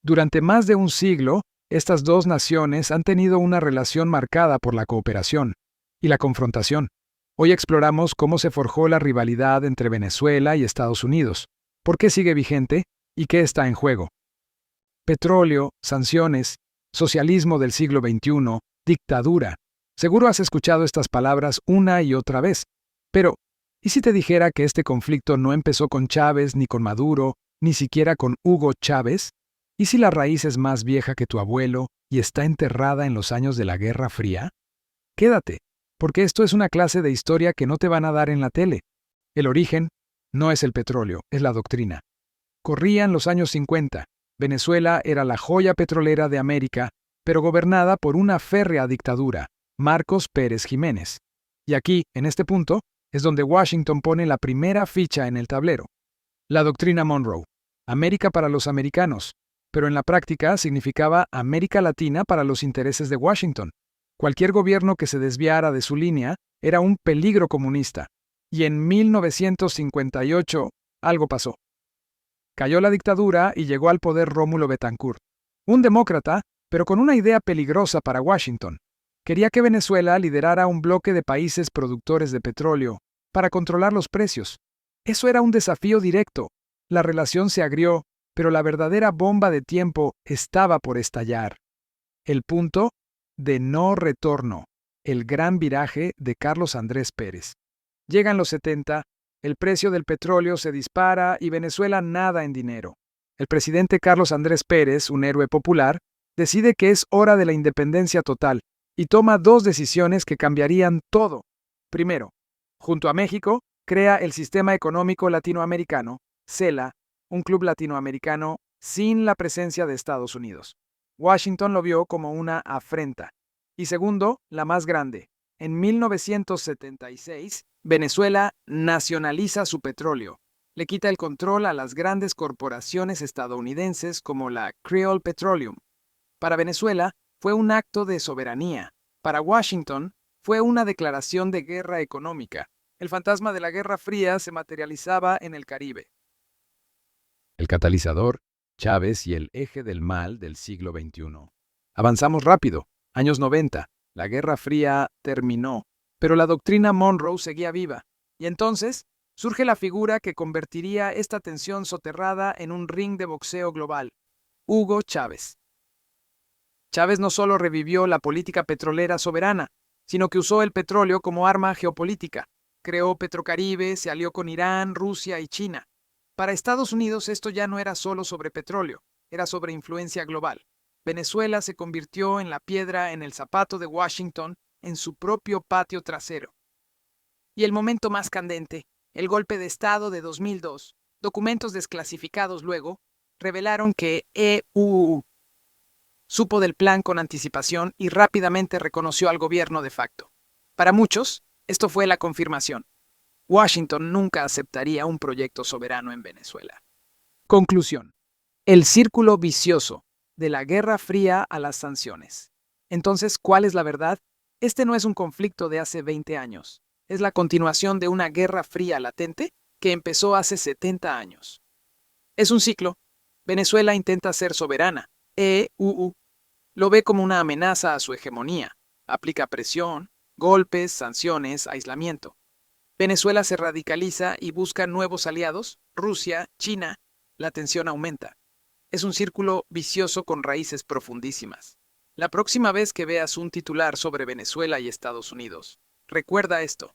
Durante más de un siglo, estas dos naciones han tenido una relación marcada por la cooperación y la confrontación. Hoy exploramos cómo se forjó la rivalidad entre Venezuela y Estados Unidos, por qué sigue vigente y qué está en juego. Petróleo, sanciones, socialismo del siglo XXI, dictadura. Seguro has escuchado estas palabras una y otra vez. Pero, ¿y si te dijera que este conflicto no empezó con Chávez, ni con Maduro, ni siquiera con Hugo Chávez? ¿Y si la raíz es más vieja que tu abuelo y está enterrada en los años de la Guerra Fría? Quédate, porque esto es una clase de historia que no te van a dar en la tele. El origen no es el petróleo, es la doctrina. Corrían los años 50. Venezuela era la joya petrolera de América, pero gobernada por una férrea dictadura, Marcos Pérez Jiménez. Y aquí, en este punto, es donde Washington pone la primera ficha en el tablero. La doctrina Monroe. América para los americanos, pero en la práctica significaba América Latina para los intereses de Washington. Cualquier gobierno que se desviara de su línea era un peligro comunista. Y en 1958 algo pasó. Cayó la dictadura y llegó al poder Rómulo Betancourt, un demócrata, pero con una idea peligrosa para Washington. Quería que Venezuela liderara un bloque de países productores de petróleo para controlar los precios. Eso era un desafío directo. La relación se agrió, pero la verdadera bomba de tiempo estaba por estallar. El punto de no retorno, el gran viraje de Carlos Andrés Pérez. Llegan los 70, el precio del petróleo se dispara y Venezuela nada en dinero. El presidente Carlos Andrés Pérez, un héroe popular, decide que es hora de la independencia total y toma dos decisiones que cambiarían todo. Primero, junto a México, crea el Sistema Económico Latinoamericano, CELA, un club latinoamericano sin la presencia de Estados Unidos. Washington lo vio como una afrenta. Y segundo, la más grande. En 1976, Venezuela nacionaliza su petróleo. Le quita el control a las grandes corporaciones estadounidenses como la Creole Petroleum. Para Venezuela fue un acto de soberanía. Para Washington fue una declaración de guerra económica. El fantasma de la Guerra Fría se materializaba en el Caribe. El catalizador, Chávez y el eje del mal del siglo XXI. Avanzamos rápido. Años 90. La Guerra Fría terminó, pero la doctrina Monroe seguía viva. Y entonces surge la figura que convertiría esta tensión soterrada en un ring de boxeo global: Hugo Chávez. Chávez no solo revivió la política petrolera soberana, sino que usó el petróleo como arma geopolítica. Creó Petrocaribe, se alió con Irán, Rusia y China. Para Estados Unidos esto ya no era solo sobre petróleo, era sobre influencia global. Venezuela se convirtió en la piedra en el zapato de Washington en su propio patio trasero. Y el momento más candente, el golpe de Estado de 2002, documentos desclasificados luego, revelaron que EU supo del plan con anticipación y rápidamente reconoció al gobierno de facto. Para muchos, esto fue la confirmación. Washington nunca aceptaría un proyecto soberano en Venezuela. Conclusión. El círculo vicioso, de la Guerra Fría a las sanciones. Entonces, ¿cuál es la verdad? Este no es un conflicto de hace 20 años. Es la continuación de una Guerra Fría latente que empezó hace 70 años. Es un ciclo. Venezuela intenta ser soberana. EU lo ve como una amenaza a su hegemonía. Aplica presión, golpes, sanciones, aislamiento. Venezuela se radicaliza y busca nuevos aliados, Rusia, China. La tensión aumenta. Es un círculo vicioso con raíces profundísimas. La próxima vez que veas un titular sobre Venezuela y Estados Unidos, recuerda esto.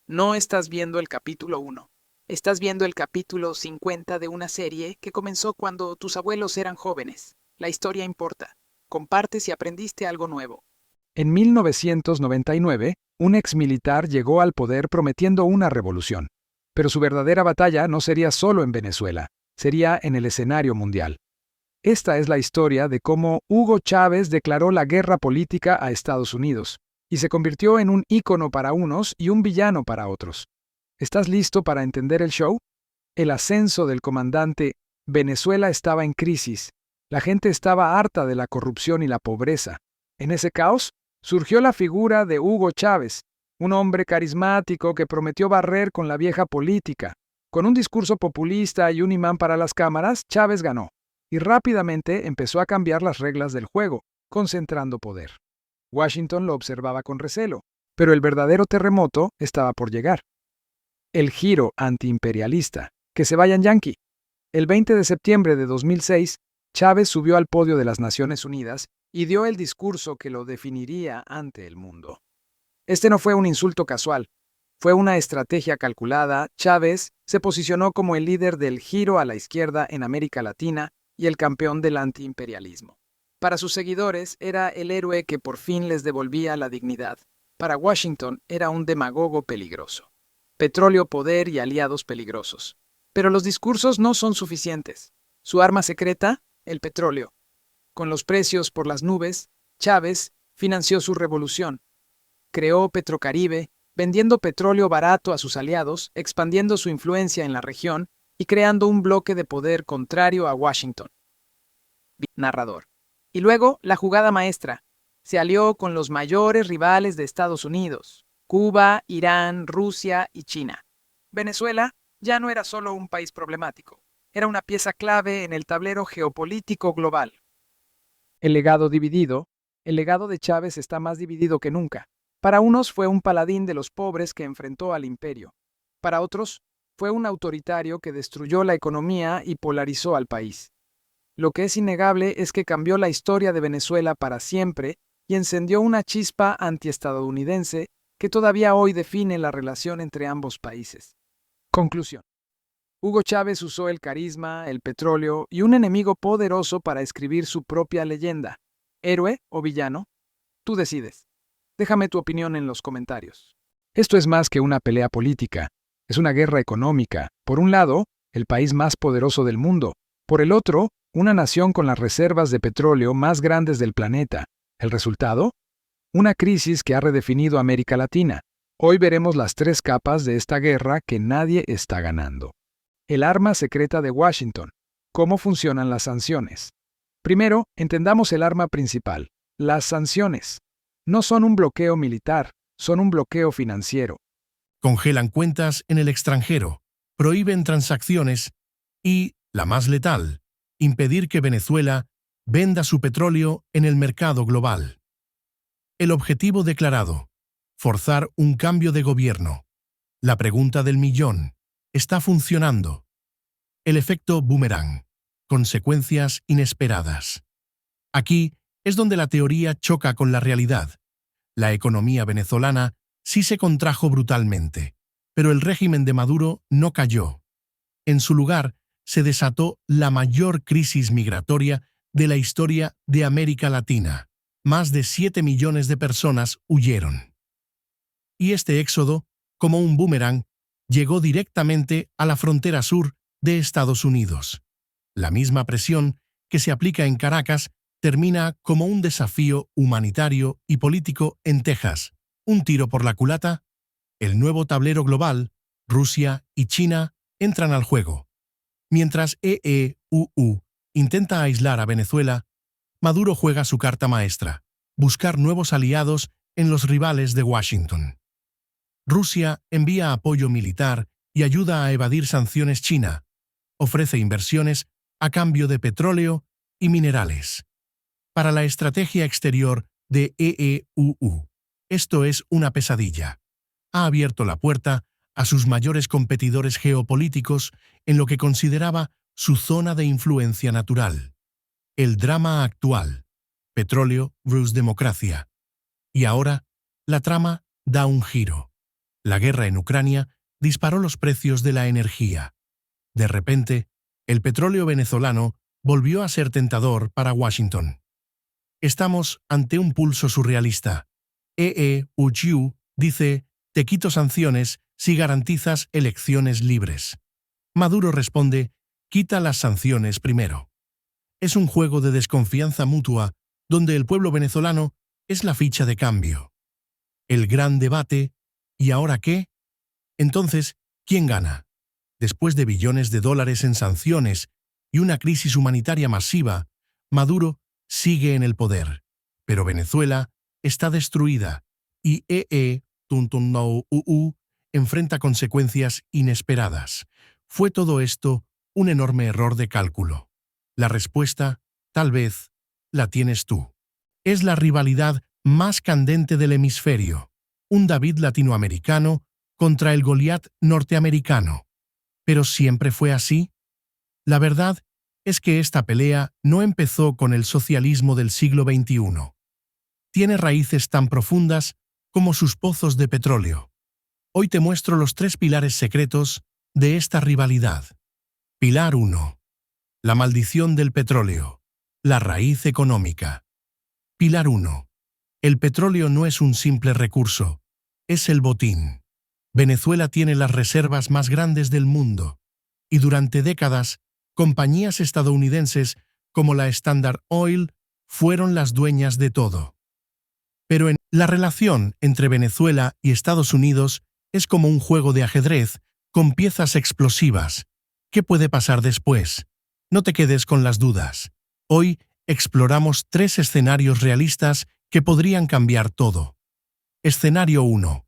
No estás viendo el capítulo 1. Estás viendo el capítulo 50 de una serie que comenzó cuando tus abuelos eran jóvenes. La historia importa. Comparte si aprendiste algo nuevo. En 1999, un exmilitar llegó al poder prometiendo una revolución. Pero su verdadera batalla no sería solo en Venezuela, sería en el escenario mundial. Esta es la historia de cómo Hugo Chávez declaró la guerra política a Estados Unidos y se convirtió en un ícono para unos y un villano para otros. ¿Estás listo para entender el show? El ascenso del comandante. Venezuela estaba en crisis. La gente estaba harta de la corrupción y la pobreza. En ese caos surgió la figura de Hugo Chávez, un hombre carismático que prometió barrer con la vieja política. Con un discurso populista y un imán para las cámaras, Chávez ganó. y rápidamente empezó a cambiar las reglas del juego, concentrando poder. Washington lo observaba con recelo, pero el verdadero terremoto estaba por llegar. El giro antiimperialista. Que se vayan Yankee. El 20 de septiembre de 2006, Chávez subió al podio de las Naciones Unidas y dio el discurso que lo definiría ante el mundo. Este no fue un insulto casual, fue una estrategia calculada. Chávez se posicionó como el líder del giro a la izquierda en América Latina y el campeón del antiimperialismo. Para sus seguidores era el héroe que por fin les devolvía la dignidad. Para Washington era un demagogo peligroso. Petróleo, poder y aliados peligrosos. Pero los discursos no son suficientes. Su arma secreta, el petróleo. Con los precios por las nubes, Chávez financió su revolución. Creó Petrocaribe, vendiendo petróleo barato a sus aliados, expandiendo su influencia en la región y creando un bloque de poder contrario a Washington. Narrador. Y luego, la jugada maestra. Se alió con los mayores rivales de Estados Unidos: Cuba, Irán, Rusia y China. Venezuela ya no era solo un país problemático, era una pieza clave en el tablero geopolítico global. El legado dividido. El legado de Chávez está más dividido que nunca. Para unos fue un paladín de los pobres que enfrentó al imperio. Para otros, fue un autoritario que destruyó la economía y polarizó al país. Lo que es innegable es que cambió la historia de Venezuela para siempre y encendió una chispa antiestadounidense que todavía hoy define la relación entre ambos países. Conclusión. Hugo Chávez usó el carisma, el petróleo y un enemigo poderoso para escribir su propia leyenda. ¿Héroe o villano? Tú decides. Déjame tu opinión en los comentarios. Esto es más que una pelea política. Es una guerra económica. Por un lado, el país más poderoso del mundo. Por el otro, una nación con las reservas de petróleo más grandes del planeta. ¿El resultado? Una crisis que ha redefinido América Latina. Hoy veremos las tres capas de esta guerra que nadie está ganando. El arma secreta de Washington. ¿Cómo funcionan las sanciones? Primero, entendamos el arma principal. Las sanciones. No son un bloqueo militar, son un bloqueo financiero. Congelan cuentas en el extranjero, prohíben transacciones y, la más letal, impedir que Venezuela venda su petróleo en el mercado global. El objetivo declarado: forzar un cambio de gobierno. La pregunta del millón: ¿está funcionando? El efecto boomerang. Consecuencias inesperadas. Aquí es donde la teoría choca con la realidad. La economía venezolana sí se contrajo brutalmente, pero el régimen de Maduro no cayó. En su lugar, se desató la mayor crisis migratoria de la historia de América Latina. Más de 7 millones de personas huyeron. Y este éxodo, como un boomerang, llegó directamente a la frontera sur de Estados Unidos. La misma presión que se aplica en Caracas termina como un desafío humanitario y político en Texas. Un tiro por la culata. El nuevo tablero global, Rusia y China, entran al juego. Mientras EEUU intenta aislar a Venezuela, Maduro juega su carta maestra: buscar nuevos aliados en los rivales de Washington. Rusia envía apoyo militar y ayuda a evadir sanciones China. Ofrece inversiones a cambio de petróleo y minerales. Para la estrategia exterior de EEUU, esto es una pesadilla. Ha abierto la puerta a sus mayores competidores geopolíticos en lo que consideraba su zona de influencia natural. El drama actual: petróleo versus democracia. Y ahora, la trama da un giro. La guerra en Ucrania disparó los precios de la energía. De repente, el petróleo venezolano volvió a ser tentador para Washington. Estamos ante un pulso surrealista. EEUU dice: te quito sanciones si garantizas elecciones libres. Maduro responde: quita las sanciones primero. Es un juego de desconfianza mutua donde el pueblo venezolano es la ficha de cambio. El gran debate: ¿y ahora qué? Entonces, ¿quién gana? Después de billones de dólares en sanciones y una crisis humanitaria masiva, Maduro sigue en el poder. Pero Venezuela está destruida y EEUU enfrenta consecuencias inesperadas. ¿Fue todo esto un enorme error de cálculo? La respuesta, tal vez, la tienes tú. Es la rivalidad más candente del hemisferio. Un David latinoamericano contra el Goliat norteamericano. ¿Pero siempre fue así? La verdad es que esta pelea no empezó con el socialismo del siglo XXI. Tiene raíces tan profundas como sus pozos de petróleo. Hoy te muestro los 3 pilares secretos de esta rivalidad. Pilar 1. La maldición del petróleo. La raíz económica. Pilar 1. El petróleo no es un simple recurso, es el botín. Venezuela tiene las reservas más grandes del mundo, y durante décadas, compañías estadounidenses como la Standard Oil fueron las dueñas de todo. Pero la relación entre Venezuela y Estados Unidos es como un juego de ajedrez con piezas explosivas. ¿Qué puede pasar después? No te quedes con las dudas. Hoy exploramos 3 escenarios realistas que podrían cambiar todo. Escenario 1.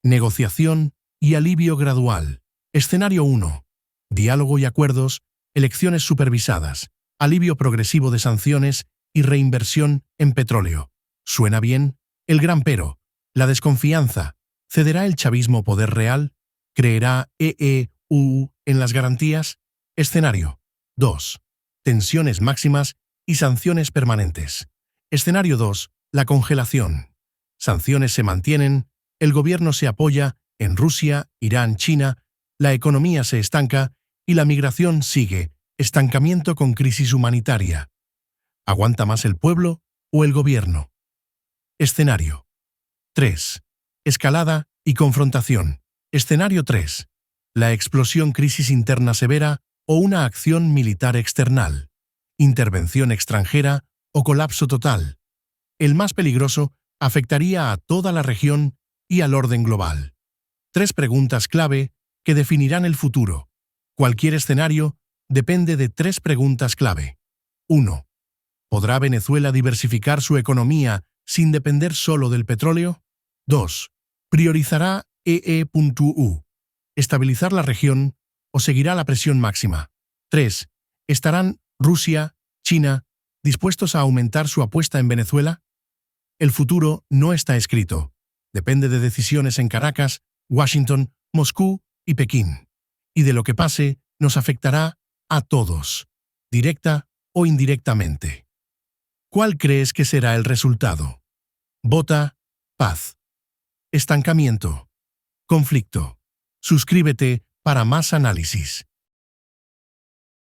Negociación y alivio gradual. Escenario 1. Diálogo y acuerdos, elecciones supervisadas, alivio progresivo de sanciones y reinversión en petróleo. ¿Suena bien? El gran pero, la desconfianza. ¿Cederá el chavismo poder real? ¿Creerá EEU en las garantías? Escenario 2. Tensiones máximas y sanciones permanentes. Escenario 2. La congelación. Sanciones se mantienen, el gobierno se apoya en Rusia, Irán, China, la economía se estanca y la migración sigue, estancamiento con crisis humanitaria. ¿Aguanta más el pueblo o el gobierno? Escenario 3. Escalada y confrontación. Escenario 3. La explosión, crisis interna severa o una acción militar external. Intervención extranjera o colapso total. El más peligroso afectaría a toda la región y al orden global. 3 preguntas clave que definirán el futuro. Cualquier escenario depende de 3 preguntas clave. 1. ¿Podrá Venezuela diversificar su economía sin depender solo del petróleo? 2. ¿Priorizará EE.U estabilizar la región o seguirá la presión máxima? 3. ¿Estarán Rusia, China, dispuestos a aumentar su apuesta en Venezuela? El futuro no está escrito. Depende de decisiones en Caracas, Washington, Moscú y Pekín. Y de lo que pase nos afectará a todos, directa o indirectamente. ¿Cuál crees que será el resultado? Vota paz. Estancamiento. Conflicto. Suscríbete para más análisis.